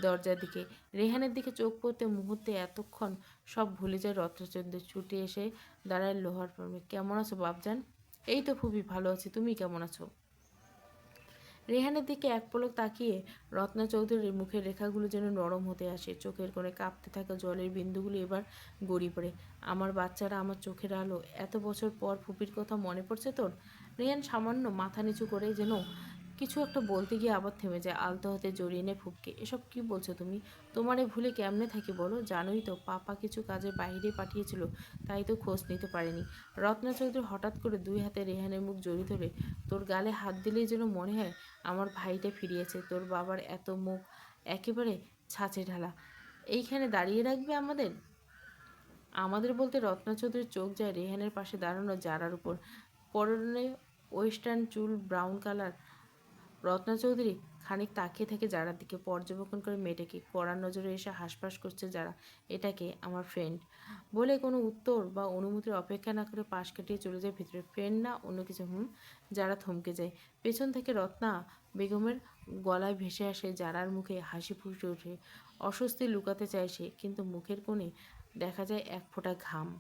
দরজার দিকে। রেহানের দিকে চোখ পড়তে মুহূর্তে এতক্ষণ সব ভুলে যায় রত্নচন্দ্র। ছুটে এসে দাঁড়ায় লোহার ফর্মে। কেমন আছো বাপজান? এই তো খুবই ভালো আছি, তুমি কেমন আছো? রেহানের দিকে এক পলক তাকিয়ে রত্না চৌধুরীর মুখের রেখাগুলো যেন নরম হতে আসে। চোখের কোণে কাঁপতে থাকা জলের বিন্দুগুলো এবার গড়িয়ে পড়ে। আমার বাচ্চারা, আমার চোখের আলো, এত বছর পর ফুপির কথা মনে পড়ছে তোর? রেহান সামান্য মাথা নিচু করে যেন কিছু একটা বলতে গিয়ে আবার থেমে যায়। আলতো হাতে জড়িয়ে নেয় ফুপকে। এসব কি বলছো তুমি? তোমারে ভুলে কেমনে থাকি বলো? জানোই তো পাপা কিছু কাজে বাইরে পাঠিয়েছিল, তাই তো খোঁজ নিতে পারেনি। রত্না চৌধুরী হঠাৎ করে দুই হাতে রেহানের মুখ জড়িয়ে ধরে, তোর গালে হাত দিলেই যেন মনে হয় আমার ভাইটা ফিরিয়েছে। তোর বাবার এত মুখ একেবারে ছাঁচে ঢালা, এইখানে দাঁড়িয়ে রাখবে আমাদের? আমাদের বলতে রত্না চৌধুরীর চোখ যায় রেহানের পাশে দাঁড়ানো জারার উপর। পরনে ওয়েস্টার্ন, চুল ব্রাউন কালার। রত্না চৌধুরী খানিক তাকিয়ে থেকে যারার দিকে, পর্যবেক্ষণ করে মেয়েটাকে। কড়া নজরে এসে হাঁসফাঁস করছে যারা। এটাকে আমার ফ্রেন্ড বলে কোনো উত্তর বা অনুমতির অপেক্ষা না করে পাশ কাটিয়ে চলে যায় ভিতরে। ফ্রেন্ড না অন্য কিছু? যারা থমকে যায়। পেছন থেকে রত্না বেগমের গলায় ভেসে আসে যারার মুখে হাসি ফুটে ওঠে। অস্বস্তি লুকাতে চায় সে, কিন্তু মুখের কোণে দেখা যায় এক ফোঁটা ঘাম।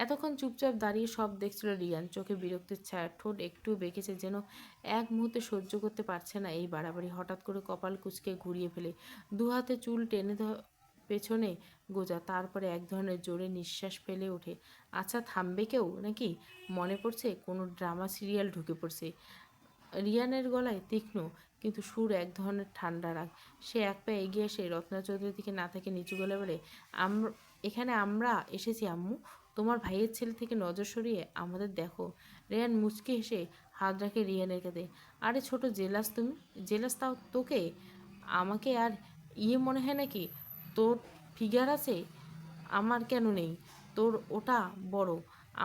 এতক্ষণ চুপচাপ দাঁড়িয়ে সব দেখছিল রিয়ান, চোখে বিরক্তির ছায়া, ঠোঁট একটু বেঁকেছে, যেন এক মুহূর্তে সহ্য করতে পারছে না এই বাড়াবাড়ি। হঠাৎ করে কপাল কুঁচকে ঘুরিয়ে ফেলে, দু হাতে চুল টেনে পেছনে গোজা, তারপরে এক ধরনের জোরে নিঃশ্বাস ফেলে ওঠে। আচ্ছা, থামবে কেউ নাকি? মনে পড়ছে কোনো ড্রামা সিরিয়াল ঢুকে পড়ছে। রিয়ানের গলায় তীক্ষ্ণ কিন্তু সুর, এক ধরনের ঠান্ডা রাগ। সে এক পা এগিয়ে এসে রত্না চৌধুরীর দিকে না থেকে নিচু গলায় বলে, এখানে আমরা এসেছি আম্মু, তোমার ভাইয়ের ছেলে থেকে নজর সরিয়ে আমাদের দেখো। রেহান মুচকি হেসে হাত রাখে রিয়ানের কাঁধে। আরে ছোট, জেলাস তুমি? জেলাস তাও তোকে? আমাকে আর মনে হয় নাকি? তোর ফিগার আছে, আমার কেন নেই? তোর ওটা বড়,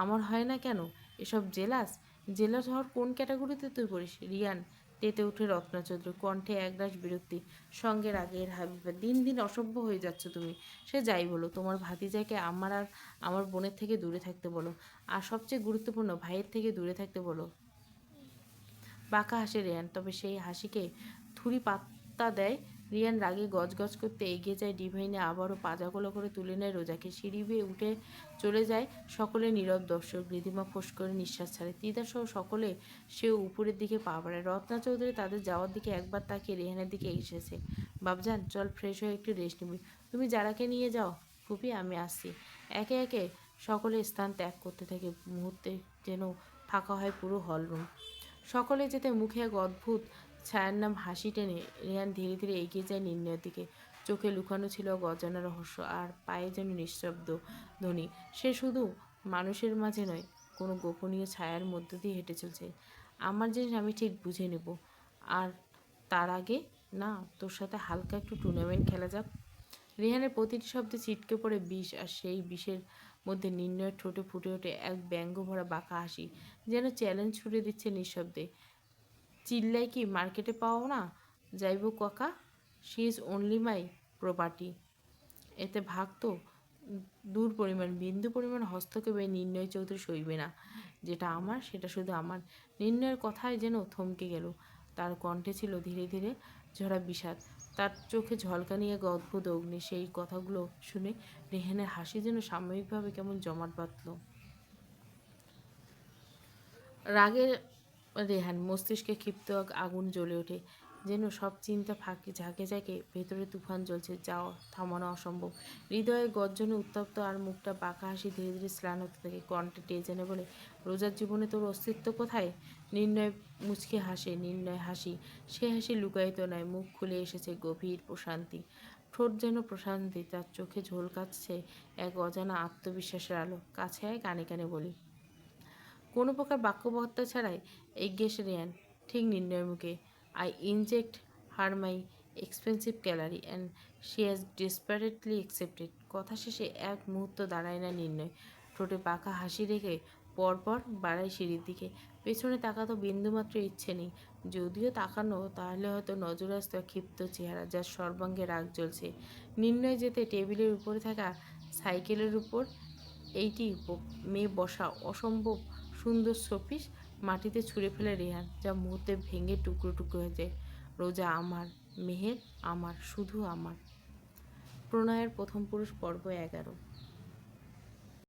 আমার হয় না কেন? এসব জেলাস? জেলাস হওয়ার কোন ক্যাটাগরিতে তুই পড়িস? রিয়ান তেতে উঠে রত্না চৌধুরী, কণ্ঠে একরাশ বিরক্তি, সঙ্গে রাগের হাবিবা। দিন দিন অসভ্য হয়ে যাচ্ছ তুমি। সে যাই বলো, তোমার ভাতিজাকে আমার আর আমার বোনের থেকে দূরে থাকতে বলো, আর সবচেয়ে গুরুত্বপূর্ণ ভাইয়ের থেকে দূরে থাকতে বলো। বাঁকা হাসে রিয়ান, তবে সেই হাসিকে থুড়ি পাত্তা দেয়। রিয়ান রাগে গজগজ করতে এগিয়ে যায় ডিভাইনে, আবারও পাজাগুলো করে তুলে নেয় রোজাকে। সিঁড়ি বেয়ে উঠে চলে যায় সকলে। নীরব দর্শক। রিধিমা ফোঁস করে নিঃশ্বাস ছাড়ে। তিতাসহ সকলে সেও উপরের দিকে পা বাড়ায়। রত্না চৌধুরী তাদের যাওয়ার দিকে একবার তাকিয়ে রেহানের দিকে এসেছে। বাবজান, চল ফ্রেশ হয়ে একটু রেস্ট নিবি। তুমি যারাকে নিয়ে যাও, ফুপি আমি আসছি। একে একে সকলে স্থান ত্যাগ করতে থাকে। মুহূর্তে যেন ফাঁকা হয় পুরো হলরুম। সকলে যেতে মুখে এক অদ্ভুত ছায়ার নাম হাসি টেনে রেহান ধীরে ধীরে এগিয়ে যায় নির্ণয়ের দিকে। চোখে লুকানো ছিল এক অজানা রহস্য, আর পায়ে যেন নিঃশব্দ ধ্বনি। সে শুধু মানুষের মাঝে নয়, কোনো গোপনীয় ছায়ার মধ্য দিয়ে হেঁটে চলছে। আমার জিনিস আমি ঠিক বুঝে নেব। আর তার আগে না, তোর সাথে হালকা একটু টুর্নামেন্ট খেলা যাক। রেহানের প্রতিটি শব্দে ছিটকে পড়ে বিষ, আর সেই বিষের মধ্যে নির্ণয়ের ঠোঁটে ফুটে ওঠে এক ব্যঙ্গ ভরা বাঁকা হাসি, যেন চ্যালেঞ্জ ছুড়ে দিচ্ছে নিঃশব্দে। চিল্লাই কি মার্কেটে পাও না? যাইব কাকা, she is only my property. এতে ভাগ তো দূর পরিমাণ, বিন্দু পরিমাণ হস্তক্ষেপে নির্ণয় চৌধুরী সইবে না। যেটা আমার সেটা শুধু আমার। নির্ণয়ের কথায় যেন থমকে গেল। তার কণ্ঠে ছিল ধীরে ধীরে ঝরা বিষাদ, তার চোখে ঝলকানি এক অদ্ভুত অগ্নি। সেই কথাগুলো শুনে রেহানের হাসি যেন সাময়িকভাবে কেমন জমাট বাঁধল। রাগে রেহান মস্তিষ্কে ক্ষিপ্ত আগুন জ্বলে ওঠে, যেন সব চিন্তা ফাঁকি ঝাঁকে ঝাঁকে ভেতরে তুফান জ্বলছে, যা থামানো অসম্ভব। হৃদয়ে গর্জনে উত্তপ্ত, আর মুখটা বাঁকা হাসি ধীরে ধীরে স্নান হতে থাকে। কণ্ঠে টেজেনে বলে, রোজার জীবনে তোর অস্তিত্ব কোথায়? নির্ণয় মুচকে হাসে, নির্ণয় হাসি। সে হাসি লুকায়িত নয়, মুখ খুলে এসেছে গভীর প্রশান্তি। ঠোঁট যেন প্রশান্তি, তার চোখে ঝলকাচ্ছে এক অজানা আত্মবিশ্বাসের আলো। কাছে আয়, কানে কানে বলি। কোনো প্রকার বাক্যবহত্যা ছাড়াই এগিয়ে এসে রেয়ান ঠিক নির্ণয়ের মুখে। I inject her my expensive calorie and she has desperately accepted. কথা শেষে এক মুহূর্ত দাঁড়ায় না নির্ণয়। ঠোঁটে পাকা হাসি রেখে পরপর বাড়ায় সিঁড়ির দিকে। পেছনে তাকাতো বিন্দুমাত্র ইচ্ছে নেই। যদিও তাকানো, তাহলে হয়তো নজর আসতো এক ক্ষিপ্ত চেহারা, যার সর্বাঙ্গে রাগ জ্বলছে। নির্ণয় যেতে টেবিলের উপরে থাকা সাইকেলের উপর এইটি মেয়ে বসা অসম্ভব সুন্দর শোপিস মাটিতে ছুঁড়ে ফেলে রেহান, যা মুহূর্তে ভেঙে টুকরো টুকরো হয়ে যায়। রোজা আমার, মেহের আমার, শুধু আমার। প্রণয়ের প্রথম পুরুষ পর্ব 11।